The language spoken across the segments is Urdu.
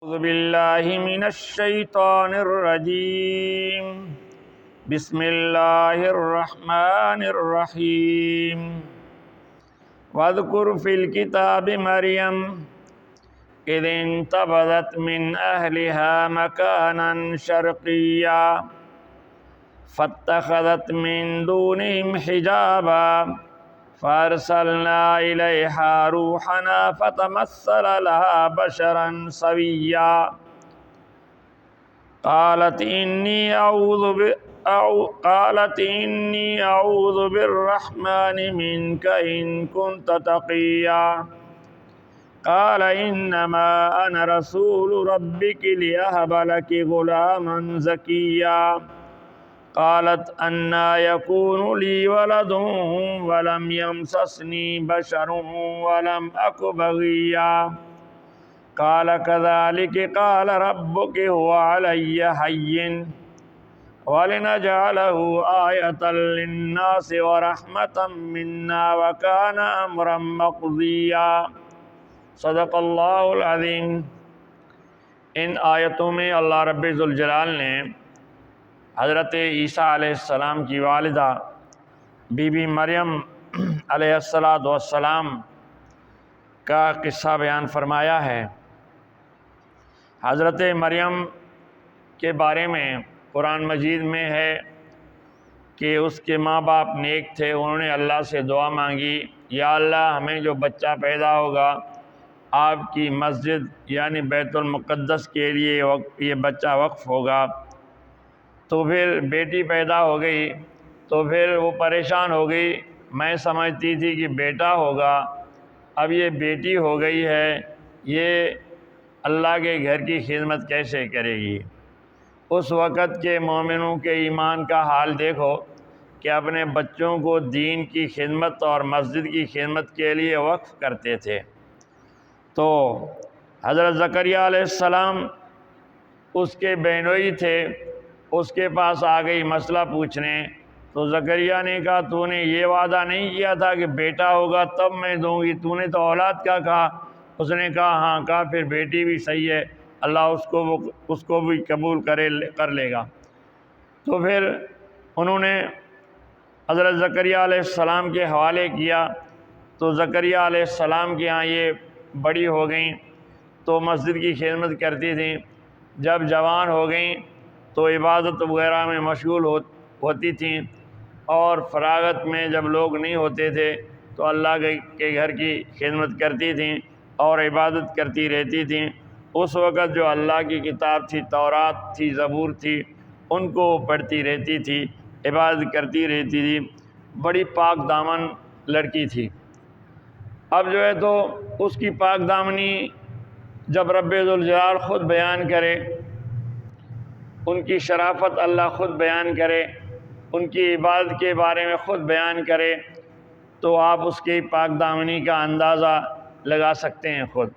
أعوذ بالله من الشيطان الرجيم بسم الله الرحمن الرحيم واذكر في الكتاب مريم إذ انتبذت من أهلها مكانا شرقيا فاتخذت من دونهم حجابا فأرسلنا إليها روحنا فتمثل لها بشرا سويا قالت إني أعوذ بالرحمن منك إن كنت تقيا قال إنما أنا رسول ربك لأهب لك غلاما زكيا قالت أنى يكون لي ولد ولم يمسسني بشر ولم أك بغيا قال كذلك قال ربك هو علي هين ولنجعله آية للناس ورحمة منا وكان أمرا مقضيا صدق اللہ العظیم۔ ان آیتوں میں اللہ رب ذوالجلال نے حضرت عیسیٰ علیہ السلام کی والدہ بی بی مریم علیہ السلام کا قصہ بیان فرمایا ہے۔ حضرت مریم کے بارے میں قرآن مجید میں ہے کہ اس کے ماں باپ نیک تھے، انہوں نے اللہ سے دعا مانگی، یا اللہ ہمیں جو بچہ پیدا ہوگا آپ کی مسجد یعنی بیت المقدس کے لیے یہ بچہ وقف ہوگا۔ تو پھر بیٹی پیدا ہو گئی تو پھر وہ پریشان ہو گئی، میں سمجھتی تھی کہ بیٹا ہوگا، اب یہ بیٹی ہو گئی ہے، یہ اللہ کے گھر کی خدمت کیسے کرے گی؟ اس وقت کے مومنوں کے ایمان کا حال دیکھو کہ اپنے بچوں کو دین کی خدمت اور مسجد کی خدمت کے لیے وقف کرتے تھے۔ تو حضرت زکریہ علیہ السلام اس کے بہنوئی تھے، اس کے پاس آ گئی مسئلہ پوچھنے، تو زکریہ نے کہا تو نے یہ وعدہ نہیں کیا تھا کہ بیٹا ہوگا تب میں دوں گی، تو نے تو اولاد کا کہا۔ اس نے کہا ہاں، کہا پھر بیٹی بھی صحیح ہے، اللہ اس کو بھی قبول کر لے گا۔ تو پھر انہوں نے حضرت زکریہ علیہ السلام کے حوالے کیا، تو زکریہ علیہ السلام کے ہاں یہ بڑی ہو گئیں تو مسجد کی خدمت کرتی تھیں، جب جوان ہو گئیں تو عبادت وغیرہ میں مشغول ہوتی تھیں، اور فراغت میں جب لوگ نہیں ہوتے تھے تو اللہ کے گھر کی خدمت کرتی تھیں اور عبادت کرتی رہتی تھیں۔ اس وقت جو اللہ کی کتاب تھی، تورات تھی، زبور تھی، ان کو پڑھتی رہتی تھی، عبادت کرتی رہتی تھی، بڑی پاک دامن لڑکی تھی۔ اب جو ہے تو اس کی پاک دامنی جب رب ذوالجلال خود بیان کرے، ان کی شرافت اللہ خود بیان کرے، ان کی عبادت کے بارے میں خود بیان کرے، تو آپ اس کی پاک دامنی کا اندازہ لگا سکتے ہیں خود۔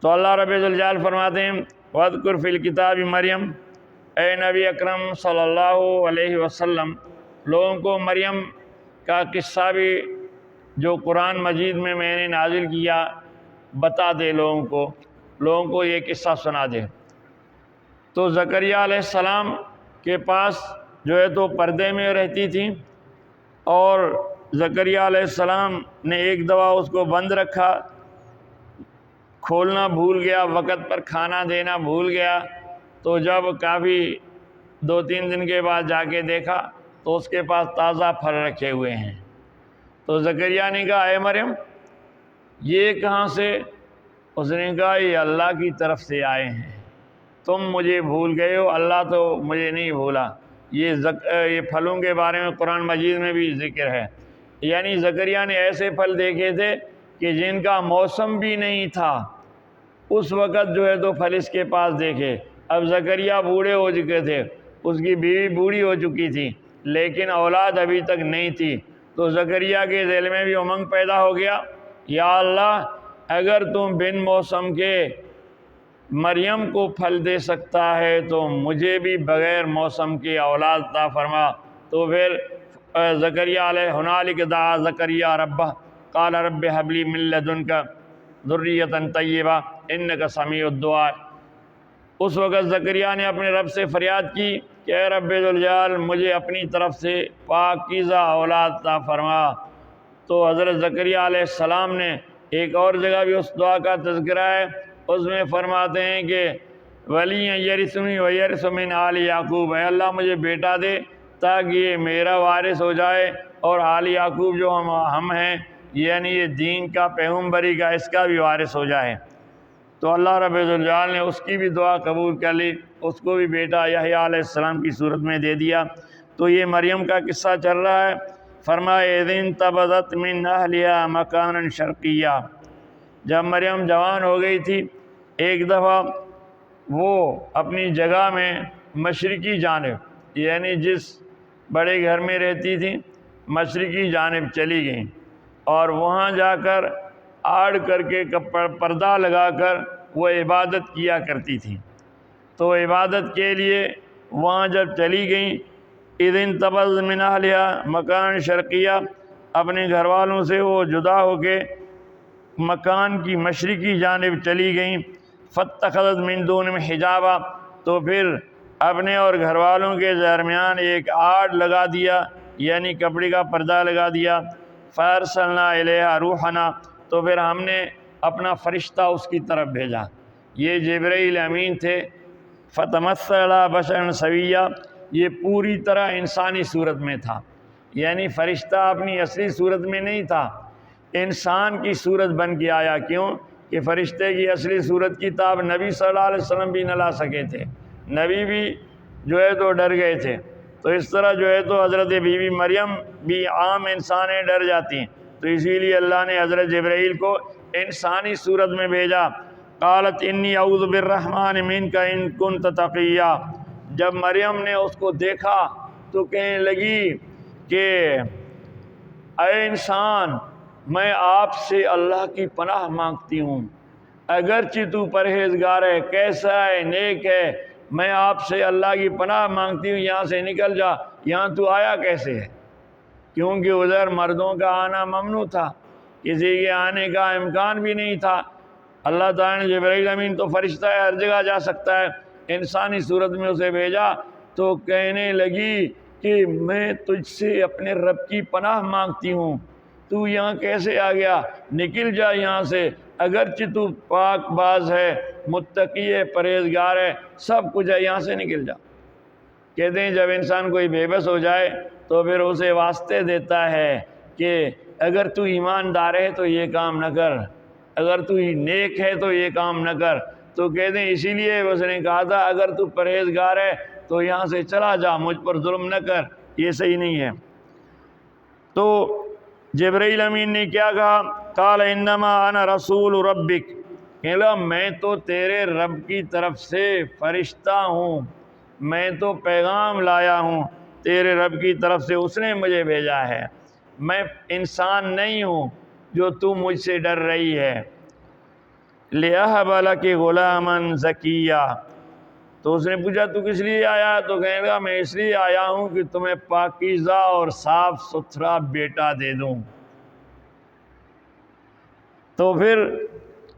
تو اللہ رب ذوالجلال فرماتے ہیں وَاذْكُرْ فِي الْكِتَابِ مریم، اے نبی اکرم صلی اللہ علیہ وسلم لوگوں کو مریم کا قصہ بھی جو قرآن مجید میں نے نازل کیا بتا دے، لوگوں کو یہ قصہ سنا دے۔ تو زکریہ علیہ السلام کے پاس جو ہے تو پردے میں رہتی تھیں، اور زکریہ علیہ السلام نے ایک دفعہ اس کو بند رکھا، کھولنا بھول گیا، وقت پر کھانا دینا بھول گیا، تو جب کافی 2-3 دن کے بعد جا کے دیکھا تو اس کے پاس تازہ پھل رکھے ہوئے ہیں۔ تو زکریہ نے کہا اے مریم یہ کہاں سے؟ اس نے کہا یہ اللہ کی طرف سے آئے ہیں، تم مجھے بھول گئے ہو، اللہ تو مجھے نہیں بھولا۔ یہ پھلوں کے بارے میں قرآن مجید میں بھی ذکر ہے، یعنی زکریہ نے ایسے پھل دیکھے تھے کہ جن کا موسم بھی نہیں تھا، اس وقت جو ہے تو پھل اس کے پاس دیکھے۔ اب زکریہ بوڑھے ہو چکے تھے، اس کی بیوی بوڑھی ہو چکی تھی، لیکن اولاد ابھی تک نہیں تھی۔ تو زکریہ کے دل میں بھی امنگ پیدا ہو گیا، یا اللہ اگر تم بن موسم کے مریم کو پھل دے سکتا ہے تو مجھے بھی بغیر موسم کی اولاد عطا فرما۔ تو پھر زکریہ علیہ ہنالک دعا زکریہ ربہ قال رب هب لي من لدنك ذریۃ طیبہ انک سمیع الدعاء۔ اس وقت زکریا نے اپنے رب سے فریاد کی کہ اے رب ذوالجلال مجھے اپنی طرف سے پاکیزہ اولاد عطا فرما۔ تو حضرت زکریا علیہ السلام نے ایک اور جگہ بھی اس دعا کا تذکرہ ہے، اس میں فرماتے ہیں کہ ولی یرثنی ویرث من آل یعقوب، اے اللہ مجھے بیٹا دے تاکہ یہ میرا وارث ہو جائے اور آل یعقوب جو ہم ہیں، یعنی یہ دین کا پیغمبری کا، اس کا بھی وارث ہو جائے۔ تو اللہ رب الجلال نے اس کی بھی دعا قبول کر لی، اس کو بھی بیٹا یحییٰ علیہ السلام کی صورت میں دے دیا۔ تو یہ مریم کا قصہ چل رہا ہے۔ فرمایا اذ انتبذت من اہلها مکانا شرقیہ، جب مریم جوان ہو گئی تھی ایک دفعہ وہ اپنی جگہ میں مشرقی جانب، یعنی جس بڑے گھر میں رہتی تھی مشرقی جانب چلی گئیں، اور وہاں جا کر آڑ کر کے پردہ لگا کر وہ عبادت کیا کرتی تھی۔ تو عبادت کے لیے وہاں جب چلی گئیں، اذ انتبذت من اہلها مکان شرقیہ، اپنے گھر والوں سے وہ جدا ہو کے مکان کی مشرقی جانب چلی گئیں، فاتخذت من دونہم حجابا، تو پھر اپنے اور گھر والوں کے درمیان ایک آڑ لگا دیا، یعنی کپڑے کا پردہ لگا دیا۔ فارسلنا الیہا روحنا، تو پھر ہم نے اپنا فرشتہ اس کی طرف بھیجا، یہ جبرائیل امین تھے۔ فتمثل بشرا سویا، یہ پوری طرح انسانی صورت میں تھا، یعنی فرشتہ اپنی اصلی صورت میں نہیں تھا، انسان کی صورت بن کے آیا۔ کیوں کہ فرشتے کی اصلی صورت کی تاب نبی صلی اللہ علیہ وسلم بھی نہ لا سکے تھے، نبی بھی جو ہے تو ڈر گئے تھے۔ تو اس طرح جو ہے تو حضرت بی بی مریم بھی عام انسان ہیں، ڈر جاتی ہیں، تو اسی لیے اللہ نے حضرت جبرائیل کو انسانی صورت میں بھیجا۔ قالت انی اعوذ بالرحمن منک ان کنت تقیا، جب مریم نے اس کو دیکھا تو کہنے لگی کہ اے انسان، میں آپ سے اللہ کی پناہ مانگتی ہوں، اگرچہ تو پرہیزگار ہے، کیسا ہے، نیک ہے، میں آپ سے اللہ کی پناہ مانگتی ہوں، یہاں سے نکل جا۔ یہاں تو آیا کیسے ہے؟ کیونکہ ادھر مردوں کا آنا ممنوع تھا، کسی کے آنے کا امکان بھی نہیں تھا۔ اللہ تعالیٰ نے جبرائیل امین تو فرشتہ ہے، ہر جگہ جا سکتا ہے، انسانی صورت میں اسے بھیجا تو کہنے لگی کہ میں تجھ سے اپنے رب کی پناہ مانگتی ہوں، تو یہاں کیسے آ گیا؟ نکل جا یہاں سے، اگرچہ تو پاک باز ہے، متقی ہے، پرہیزگار ہے، سب کچھ ہے، یہاں سے نکل جا۔ کہتے ہیں جب انسان کوئی بے بس ہو جائے تو پھر اسے واسطے دیتا ہے کہ اگر تو ایماندار ہے تو یہ کام نہ کر، اگر تو نیک ہے تو یہ کام نہ کر۔ تو کہتے ہیں اسی لیے اس نے کہا تھا اگر تو پرہیزگار ہے تو یہاں سے چلا جا، مجھ پر ظلم نہ کر، یہ صحیح نہیں ہے۔ تو جبرائیل امین نے کیا کہا؟ قال انما انا رسول ربک، کہ میں تو تیرے رب کی طرف سے فرشتہ ہوں، میں تو پیغام لایا ہوں تیرے رب کی طرف سے، اس نے مجھے بھیجا ہے، میں انسان نہیں ہوں جو تو مجھ سے ڈر رہی ہے۔ لِأَهَبَ لَكِ غُلَامًا زَكِيًّا، تو اس نے پوچھا تو کس لیے آیا؟ تو کہنے لگا میں اس لیے آیا ہوں کہ تمہیں پاکیزہ اور صاف ستھرا بیٹا دے دوں۔ تو پھر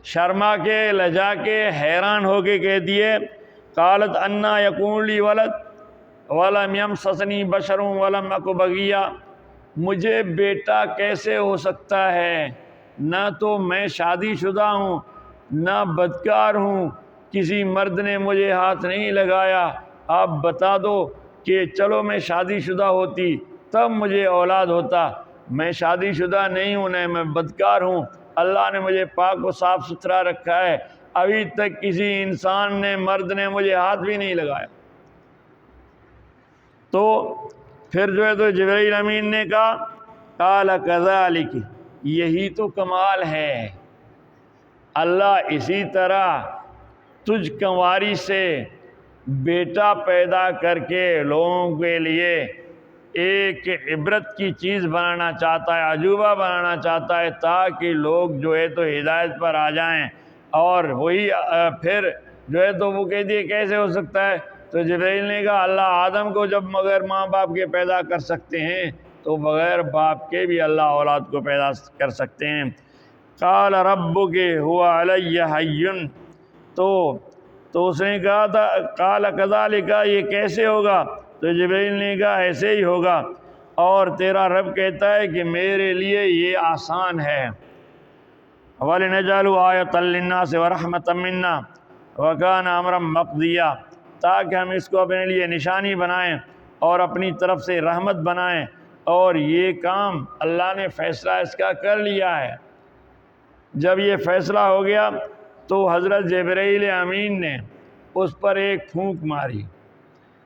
شرما کے، لجا کے، حیران ہو کے کہہ دیے قالت انا یکون لی ولد ولم یمسسنی بشر ولم اک بغیا، مجھے بیٹا کیسے ہو سکتا ہے؟ نہ تو میں شادی شدہ ہوں، نہ بدکار ہوں، کسی مرد نے مجھے ہاتھ نہیں لگایا۔ آپ بتا دو کہ چلو میں شادی شدہ ہوتی تب مجھے اولاد ہوتا، میں شادی شدہ نہیں ہوں، نہ میں بدکار ہوں، اللہ نے مجھے پاک و صاف ستھرا رکھا ہے، ابھی تک کسی انسان نے، مرد نے مجھے ہاتھ بھی نہیں لگایا۔ تو پھر جو ہے تو جبرائیل امین نے کہا قال کذالک، یہی تو کمال ہے، اللہ اسی طرح تجھ کنواری سے بیٹا پیدا کر کے لوگوں کے لیے ایک عبرت کی چیز بنانا چاہتا ہے، عجوبہ بنانا چاہتا ہے، تاکہ لوگ جو ہے تو ہدایت پر آ جائیں۔ اور وہی پھر جو ہے تو وہ کہہ دیے کیسے ہو سکتا ہے؟ تو جبرائیل نے کہا اللہ آدم کو جب بغیر ماں باپ کے پیدا کر سکتے ہیں تو بغیر باپ کے بھی اللہ اولاد کو پیدا کر سکتے ہیں۔ قال ربک هو علی حی، تو تو اس نے کہا تھا قال کذالک، یہ کیسے ہوگا؟ تو جبرائیل نے کہا ایسے ہی ہوگا، اور تیرا رب کہتا ہے کہ میرے لیے یہ آسان ہے۔ وَلِنَجْعَلَهُ آیَةً لِلنَّاسِ وَرَحْمَةً مِنَّا وَكَانَ أَمْرًا مَقْضِيًّا، تاکہ ہم اس کو اپنے لیے نشانی بنائیں اور اپنی طرف سے رحمت بنائیں، اور یہ کام اللہ نے فیصلہ اس کا کر لیا ہے۔ جب یہ فیصلہ ہو گیا تو حضرت جبرائیل امین نے اس پر ایک پھونک ماری،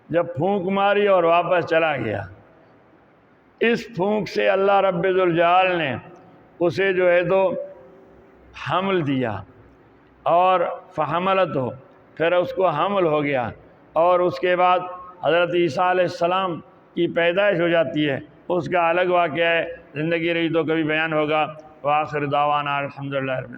جب پھونک ماری اور واپس چلا گیا، اس پھونک سے اللہ رب ذوالجلال نے اسے جو ہے تو حمل دیا، اور فحملتہ، پھر اس کو حمل ہو گیا، اور اس کے بعد حضرت عیسیٰ علیہ السلام کی پیدائش ہو جاتی ہے۔ اس کا الگ واقعہ ہے، زندگی رہی تو کبھی بیان ہوگا۔ وآخر دعوانا الحمدللہ رب العالمین۔